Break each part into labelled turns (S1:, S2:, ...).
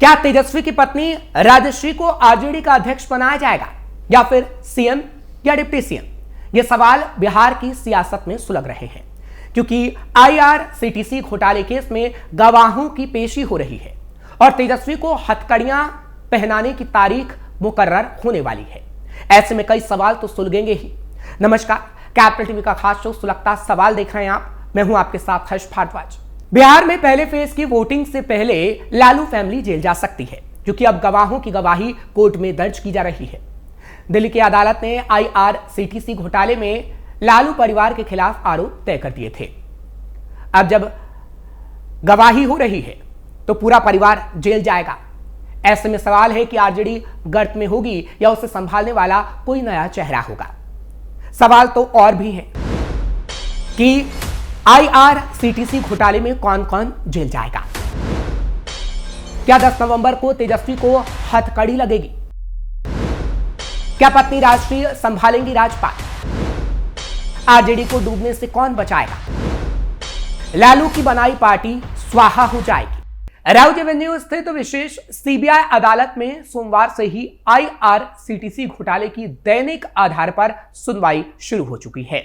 S1: क्या तेजस्वी की पत्नी राजश्री को आरजेडी का अध्यक्ष बनाया जाएगा या फिर सीएम या डिप्टी सीएम? ये सवाल बिहार की सियासत में सुलग रहे हैं, क्योंकि आईआरसीटीसी घोटाले केस में गवाहों की पेशी हो रही है और तेजस्वी को हथकड़ियां पहनाने की तारीख मुकर्रर होने वाली है। ऐसे में कई सवाल तो सुलगेंगे ही। नमस्कार, कैपिटल टीवी का खास शो सुलगता सवाल देख रहे हैं आप। मैं हूं आपके साथ हर्ष भारद्वाज। बिहार में पहले फेज की वोटिंग से पहले लालू फैमिली जेल जा सकती है, क्योंकि अब गवाहों की गवाही कोर्ट में दर्ज की जा रही है। दिल्ली की अदालत ने आईआरसीटीसी घोटाले में लालू परिवार के खिलाफ आरोप तय कर दिए थे। अब जब गवाही हो रही है तो पूरा परिवार जेल जाएगा। ऐसे में सवाल है कि आरजेडी गर्त में होगी या उसे संभालने वाला कोई नया चेहरा होगा। सवाल तो और भी है कि आईआरसीटीसी घोटाले में कौन कौन जेल जाएगा। क्या 10 नवंबर को तेजस्वी को हथकड़ी लगेगी? क्या पत्नी राजश्री संभालेंगी राजपाट? आरजेडी को डूबने से कौन बचाएगा? लालू की बनाई पार्टी स्वाहा हो जाएगी। राउज एवेन्यू स्थित विशेष सीबीआई अदालत में सोमवार से ही आईआरसीटीसी घोटाले की दैनिक आधार पर सुनवाई शुरू हो चुकी है,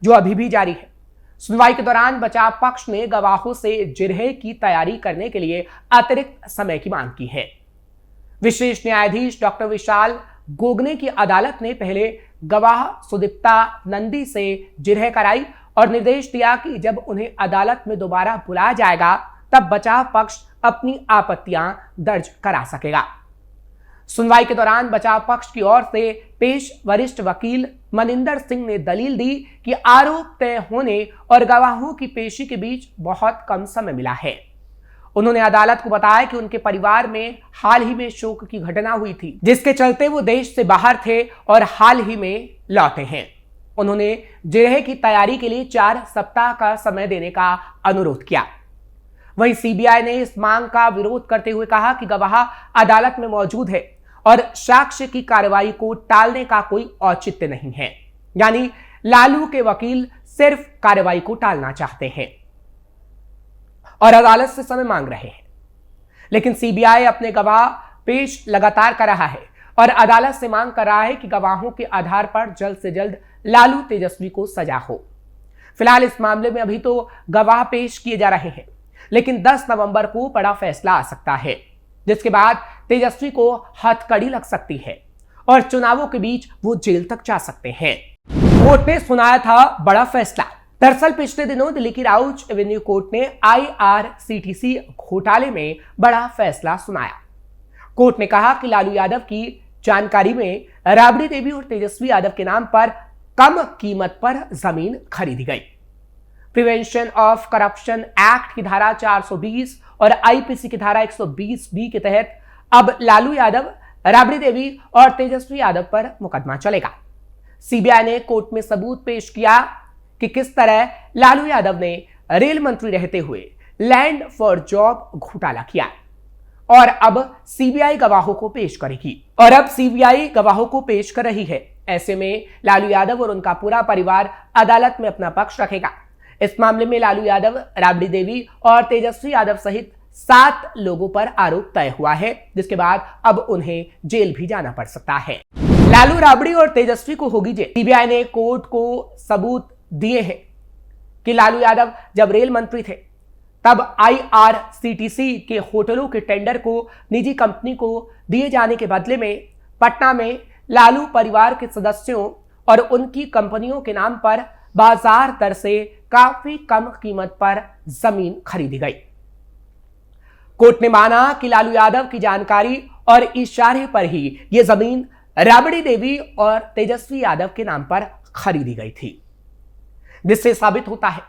S1: जो अभी भी जारी है। सुनवाई के दौरान बचाव पक्ष ने गवाहों से जिरह की तैयारी करने के लिए अतिरिक्त समय की मांग की है। विशेष न्यायाधीश डॉक्टर विशाल गोगने की अदालत ने पहले गवाह सुदीप्ता नंदी से जिरह कराई और निर्देश दिया कि जब उन्हें अदालत में दोबारा बुलाया जाएगा तब बचाव पक्ष अपनी आपत्तियां दर्ज करा सकेगा। सुनवाई के दौरान बचाव पक्ष की ओर से पेश वरिष्ठ वकील मनिंदर सिंह ने दलील दी कि आरोप तय होने और गवाहों की पेशी के बीच बहुत कम समय मिला है। उन्होंने अदालत को बताया कि उनके परिवार में हाल ही में शोक की घटना हुई थी, जिसके चलते वो देश से बाहर थे और हाल ही में लौटे हैं। उन्होंने जिरह की तैयारी के लिए 4 सप्ताह का समय देने का अनुरोध किया। वहीं सीबीआई ने इस मांग का विरोध करते हुए कहा कि गवाह अदालत में मौजूद है और साक्ष्य की कार्रवाई को टालने का कोई औचित्य नहीं है। यानी लालू के वकील सिर्फ कार्रवाई को टालना चाहते हैं और अदालत से समय मांग रहे हैं। लेकिन सीबीआई अपने गवाह पेश लगातार कर रहा है और अदालत से मांग कर रहा है कि गवाहों के आधार पर जल्द से जल्द लालू तेजस्वी को सजा हो। फिलहाल इस मामले में अभी तो गवाह पेश किए जा रहे हैं, लेकिन 10 नवंबर को बड़ा फैसला आ सकता है, जिसके बाद तेजस्वी को हथकड़ी लग सकती है और चुनावों के बीच वो जेल तक जा सकते हैं। कोर्ट ने सुनाया था बड़ा फैसला। दरअसल पिछले दिनों दिल्ली की राउज एवेन्यू कोर्ट ने आईआरसीटीसी घोटाले में बड़ा फैसला सुनाया। कोर्ट ने कहा कि लालू यादव की जानकारी में राबड़ी देवी और तेजस्वी यादव के नाम पर कम कीमत पर जमीन खरीदी गई। प्रिवेंशन ऑफ करप्शन एक्ट की धारा 420 और आईपीसी की धारा 120B के तहत अब लालू यादव, राबड़ी देवी और तेजस्वी यादव पर मुकदमा चलेगा। सीबीआई ने कोर्ट में सबूत पेश किया कि किस तरह लालू यादव ने रेल मंत्री रहते हुए लैंड फॉर जॉब घोटाला किया और अब सीबीआई गवाहों को पेश करेगी और अब सीबीआई गवाहों को पेश कर रही है। ऐसे में लालू यादव और उनका पूरा परिवार अदालत में अपना पक्ष रखेगा। इस मामले में लालू यादव, राबड़ी देवी और तेजस्वी यादव सहित 7 लोगों पर आरोप तय हुआ है, जिसके बाद अब उन्हें जेल भी जाना पड़ सकता है। लालू, राबड़ी और तेजस्वी को होगी जेल। सीबीआई ने कोर्ट को सबूत दिए हैं कि लालू यादव जब रेल मंत्री थे तब आईआरसीटीसी के होटलों के टेंडर को निजी कंपनी को दिए जाने के बदले में पटना में लालू परिवार के सदस्यों और उनकी कंपनियों के नाम पर बाजार दर से काफी कम कीमत पर जमीन खरीदी गई। कोर्ट ने माना कि लालू यादव की जानकारी और इशारे पर ही यह जमीन राबड़ी देवी और तेजस्वी यादव के नाम पर खरीदी गई थी, जिससे साबित होता है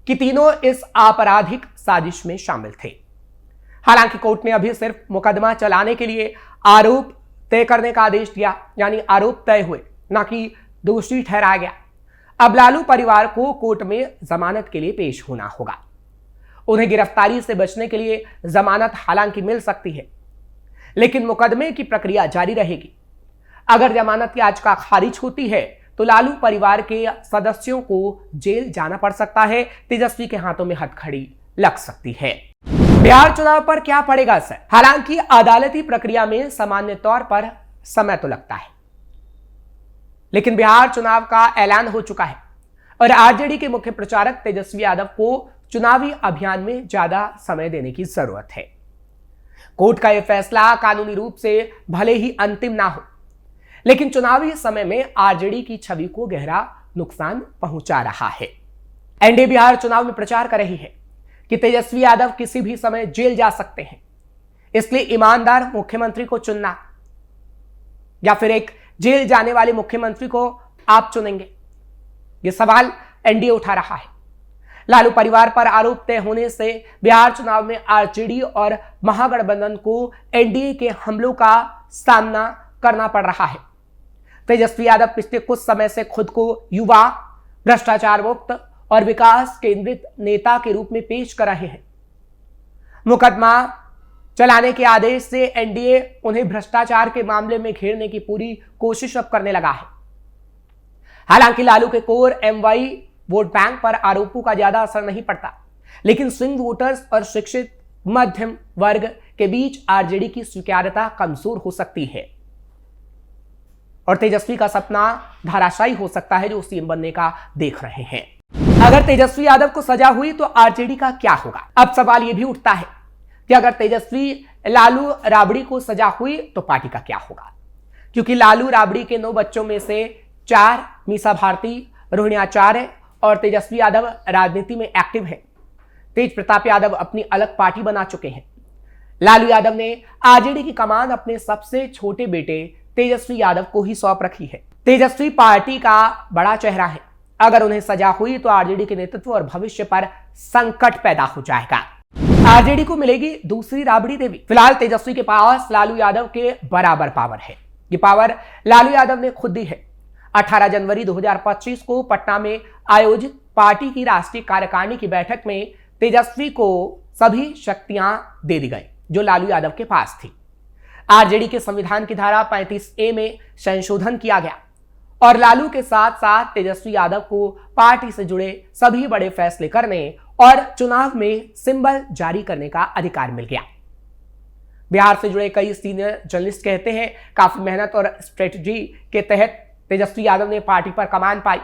S1: कि तीनों इस आपराधिक साजिश में शामिल थे। हालांकि कोर्ट ने अभी सिर्फ मुकदमा चलाने के लिए आरोप तय करने का आदेश दिया, यानी आरोप तय हुए, ना कि दोषी ठहराया गया। अब लालू परिवार को कोर्ट में जमानत के लिए पेश होना होगा। उन्हें गिरफ्तारी से बचने के लिए जमानत हालांकि मिल सकती है, लेकिन मुकदमे की प्रक्रिया जारी रहेगी। अगर जमानत याचिका खारिज होती है तो लालू परिवार के सदस्यों को जेल जाना पड़ सकता है, तेजस्वी के हाथों में हथकड़ी लग सकती है। बिहार चुनाव पर क्या पड़ेगा असर? हालांकि अदालती प्रक्रिया में सामान्य तौर पर समय तो लगता है, लेकिन बिहार चुनाव का ऐलान हो चुका है और आरजेडी के मुख्य प्रचारक तेजस्वी यादव को चुनावी अभियान में ज्यादा समय देने की जरूरत है। कोर्ट का यह फैसला कानूनी रूप से भले ही अंतिम ना हो, लेकिन चुनावी समय में आरजेडी की छवि को गहरा नुकसान पहुंचा रहा है। एनडीए बिहार चुनाव में प्रचार कर रही है कि तेजस्वी यादव किसी भी समय जेल जा सकते हैं, इसलिए ईमानदार मुख्यमंत्री को चुनना या फिर एक जेल जाने वाले मुख्यमंत्री को आप चुनेंगे, यह सवाल एनडीए उठा रहा है। लालू परिवार पर आरोप तय होने से बिहार चुनाव में आरजेडी और महागठबंधन को एनडीए के हमलों का सामना करना पड़ रहा है। तेजस्वी यादव पिछले कुछ समय से खुद को युवा, भ्रष्टाचार मुक्त और विकास केंद्रित नेता के रूप में पेश कर रहे हैं। मुकदमा चलाने के आदेश से एनडीए उन्हें भ्रष्टाचार के मामले में घेरने की पूरी कोशिश अब करने लगा है। हालांकि लालू के कोर एमवाई वोट बैंक पर आरोपों का ज्यादा असर नहीं पड़ता, लेकिन स्विंग वोटर्स और शिक्षित मध्यम वर्ग के बीच आरजेडी की स्वीकार्यता कमजोर हो सकती है और तेजस्वी का सपना धराशायी हो सकता है जो सीएम बनने का देख रहे हैं। अगर तेजस्वी यादव को सजा हुई तो आरजेडी का क्या होगा? अब सवाल यह भी उठता है कि अगर तेजस्वी लालू राबड़ी को सजा हुई तो पार्टी का क्या होगा? क्योंकि लालू राबड़ी के 9 बच्चों में से 4 मीसा भारती, रोहिणी आचार्य और तेजस्वी यादव राजनीति में एक्टिव हैं। तेज प्रताप यादव अपनी अलग पार्टी बना चुके हैं। लालू यादव ने आरजेडी की कमान अपने सबसे छोटे बेटे तेजस्वी यादव को ही सौंप रखी है। तेजस्वी पार्टी का बड़ा चेहरा है। अगर उन्हें सजा हुई तो आरजेडी के नेतृत्व और भविष्य पर संकट पैदा हो जाएगा। आरजेडी को मिलेगी दूसरी राबड़ी देवी। फिलहाल तेजस्वी के पास लालू यादव के बराबर पावर है। ये पावर लालू यादव ने खुद दी है। 18 जनवरी 2025 को पटना में आयोजित पार्टी की राष्ट्रीय कार्यकारिणी की बैठक में तेजस्वी को सभी शक्तियां दे दी गई जो लालू यादव के पास थी। आरजेडी के संविधान की धारा 35A में संशोधन किया गया और लालू के साथ साथ तेजस्वी यादव को पार्टी से जुड़े सभी बड़े फैसले करने और चुनाव में सिंबल जारी करने का अधिकार मिल गया। बिहार से जुड़े कई सीनियर जर्नलिस्ट कहते हैं काफी मेहनत और स्ट्रेटजी के तहत तेजस्वी यादव ने पार्टी पर कमान पाई।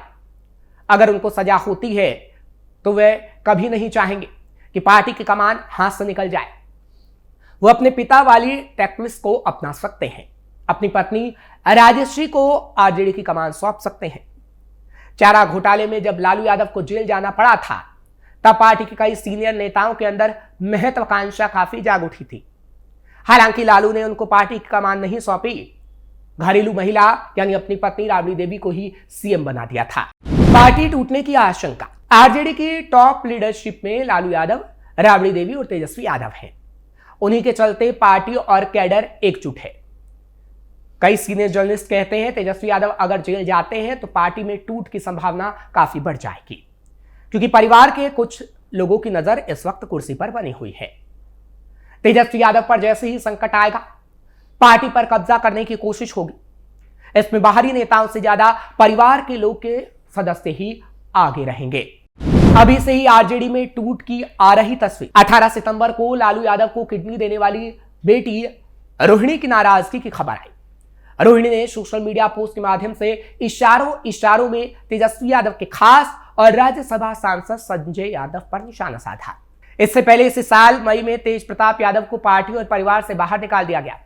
S1: अगर उनको सजा होती है तो वे कभी नहीं चाहेंगे कि पार्टी की कमान हाथ से निकल जाए। वो अपने पिता वाली टैक्टिक्स को अपना सकते हैं। अपनी पत्नी राजश्री को आरजेडी की कमान सौंप सकते हैं। चारा घोटाले में जब लालू यादव को जेल जाना पड़ा था तब पार्टी के कई सीनियर नेताओं के अंदर महत्वाकांक्षा काफी जाग उठी थी। हालांकि लालू ने उनको पार्टी की कमान नहीं सौंपी, घरेलू महिला यानी अपनी पत्नी राबड़ी देवी को ही सीएम बना दिया था। पार्टी टूटने की आशंका। आरजेडी की टॉप लीडरशिप में लालू यादव, राबड़ी देवी और तेजस्वी यादव हैं। उन्हीं के चलते पार्टी और कैडर एकजुट है। कई सीनियर जर्नलिस्ट कहते हैं तेजस्वी यादव अगर जेल जाते हैं तो पार्टी में टूट की संभावना काफी बढ़ जाएगी, क्योंकि परिवार के कुछ लोगों की नजर इस वक्त कुर्सी पर बनी हुई है। तेजस्वी यादव पर जैसे ही संकट आएगा पार्टी पर कब्जा करने की कोशिश होगी। इसमें बाहरी नेताओं से ज्यादा परिवार के लोग के सदस्य ही आगे रहेंगे। अभी से ही आरजेडी में टूट की आ रही तस्वीर। 18 सितंबर को लालू यादव को किडनी देने वाली बेटी रोहिणी की नाराजगी की खबर आई। रोहिणी ने सोशल मीडिया पोस्ट के माध्यम से इशारों में तेजस्वी यादव के खास और राज्यसभा सांसद संजय यादव पर निशाना साधा। इससे पहले इस साल मई में तेज प्रताप यादव को पार्टी और परिवार से बाहर निकाल दिया गया।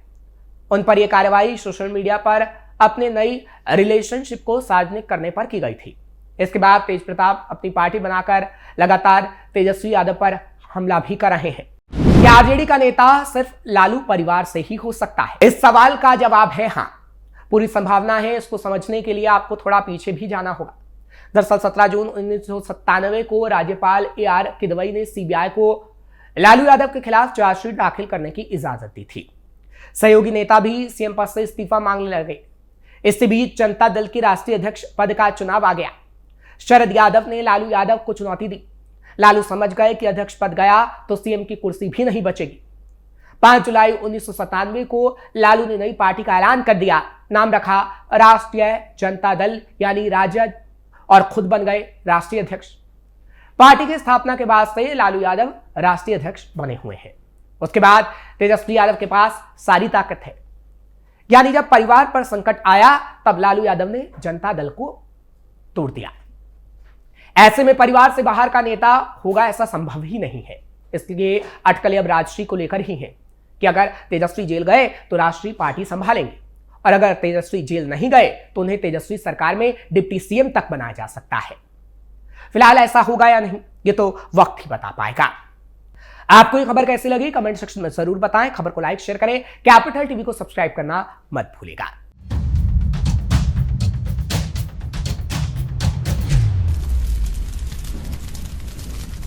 S1: उन पर यह कार्रवाई सोशल मीडिया पर अपने नई रिलेशनशिप को सार्वजनिक करने पर की गई थी। इसके बाद तेज प्रताप अपनी पार्टी बनाकर लगातार तेजस्वी यादव पर हमला भी कर रहे हैं। क्या आरजेडी का नेता सिर्फ लालू परिवार से ही हो सकता है? इस सवाल का जवाब है हाँ। पूरी संभावना है। इसको समझने के लिए आपको थोड़ा पीछे भी जाना होगा। दरअसल 17 जून 1997 को राज्यपाल AR किदवई ने सीबीआई को लालू यादव के खिलाफ चार्जशीट दाखिल करने की इजाजत दी थी। सहयोगी नेता भी सीएम पद से इस्तीफा मांगने लगे। इसी बीच जनता दल के राष्ट्रीय अध्यक्ष पद का चुनाव आ गया। शरद यादव ने लालू यादव को चुनौती दी। लालू समझ गए कि अध्यक्ष पद गया तो सीएम की कुर्सी भी नहीं बचेगी। 5 जुलाई 1997 को लालू ने नई पार्टी का ऐलान कर दिया। नाम रखा राष्ट्रीय जनता दल यानी राजद और खुद बन गए राष्ट्रीय अध्यक्ष। पार्टी की स्थापना के बाद से लालू यादव राष्ट्रीय अध्यक्ष बने हुए हैं। उसके बाद तेजस्वी यादव के पास सारी ताकत है, यानी जब परिवार पर संकट आया तब लालू यादव ने जनता दल को तोड़ दिया। ऐसे में परिवार से बाहर का नेता होगा ऐसा संभव ही नहीं है। इसलिए अटकलें अब राजश्री को लेकर ही हैं कि अगर तेजस्वी जेल गए तो राजश्री पार्टी संभालेंगे, और अगर तेजस्वी जेल नहीं गए तो उन्हें तेजस्वी सरकार में डिप्टी सीएम तक बनाया जा सकता है। फिलहाल ऐसा होगा या नहीं, ये तो वक्त ही बता पाएगा। आपको ये खबर कैसी लगी कमेंट सेक्शन में जरूर बताएं। खबर को लाइक शेयर करें, कैपिटल टीवी को सब्सक्राइब करना मत भूलिएगा।